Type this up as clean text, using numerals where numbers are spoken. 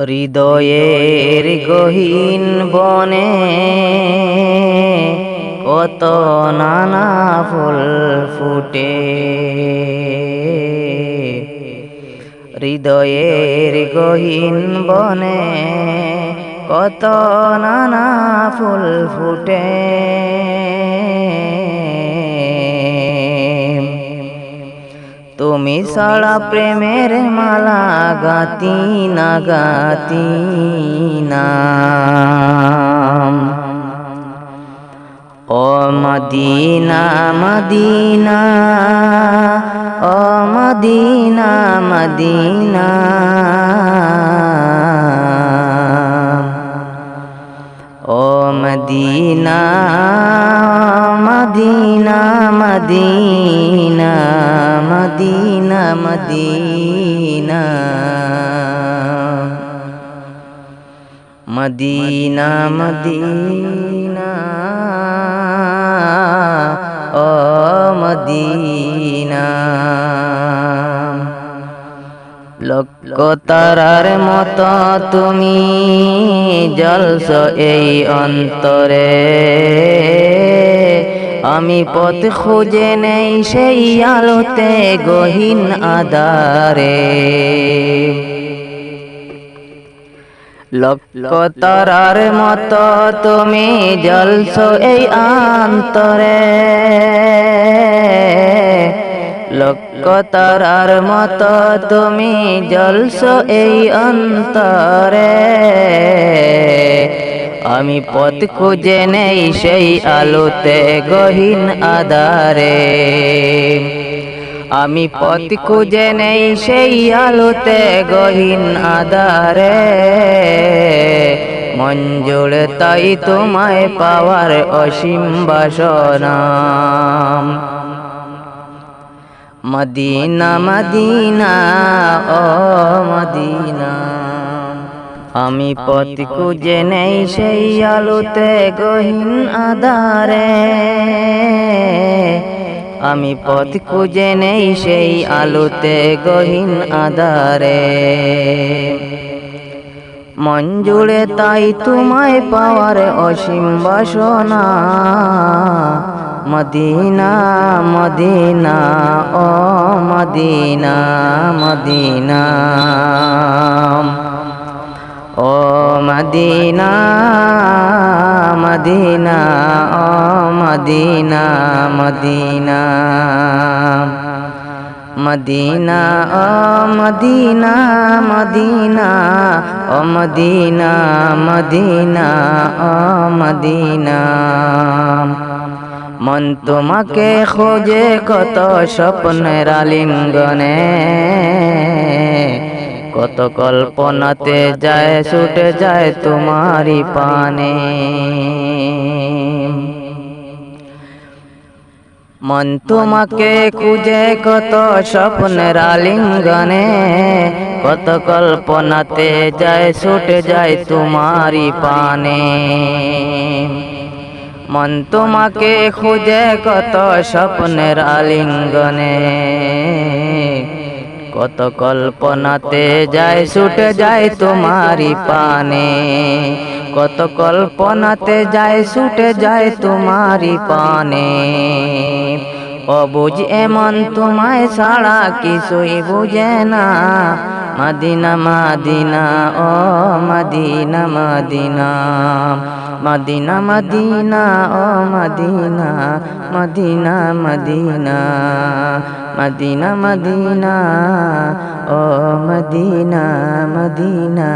হৃদয়ের গহীন বনে কত নানা ফুল ফুটে। হৃদয়ের গহীন বনে কত নানা ফুল ফুটে। তুমি ছাড়া প্রেমের মালা গাতি না গাতি না। ও মদিনা মদিনা, ও মদিনা মদিনা, ও মদিনা মদিনা মদিনা মদিনা মদিনা মদিনা মদিনা, ও মদিনা। লক্ষ তারার মতো তুমি জ্বলছো এই অন্তরে। আমি পথ খুঁজে নেই সেই আলোতে গহীন আঁধারে। লক্ষ তারার মতো তুমি জ্বলছো এই অন্তরে। লক্ষ তারার মতো তুমি জ্বলছো এই অন্তরে। আমি পথ খুঁজে নেই সেই আলোতে গহীন আঁধারে। আমি পথ খুঁজে নেই সেই আলোতে গহীন আঁধারে। মন জুড়ে তাই তোমায় পাওয়ার অসীম বাসনা। মদিনা মদিনা, ও মদিনা। আমি পথ খুঁজে নেই সেই আলোতে গহীন আঁধারে। আমি পথ খুঁজে নেই সেই আলোতে গহীন আঁধারে। মন জুড়ে তাই তোমায় পাওয়ার অসীম বাসনা। মদিনা মদিনা, ও মদিনা মদিনা, ও মদিনা মদিনা, ও মদিনা মদিনা মদিনা, ও মদিনা মদিনা, ও মদিনা মদিনা, ও মদিনা। মন তোমাকে খোঁজে কত স্বপ্নের আলিঙ্গনে। কত কল্পনাতে যায় ছুটে যায় তোমারি পানে। মন তোমাকে খুঁজে কত স্বপ্নের আলিঙ্গনে। কত কল্পনাতে যায় ছুটে যায় তোমারি পানে। মন তোমাকে খুঁজে কত স্বপ্নের আলিঙ্গনে। কত কল্পনাতে যায় ছুটে যায় তোমারি পানে। কত কল্পনাতে যায় ছুটে যায় তোমারি পানে। অবুঝ এমন তোমায় ছাড়া কিছুই বুঝে না। মদিনা মদিনা, ও মদিনা মদিনা, মদিনা মদিনা, ও মদিনা মদিনা মদিনা, মদিনা মদিনা, ও মদিনা মদিনা।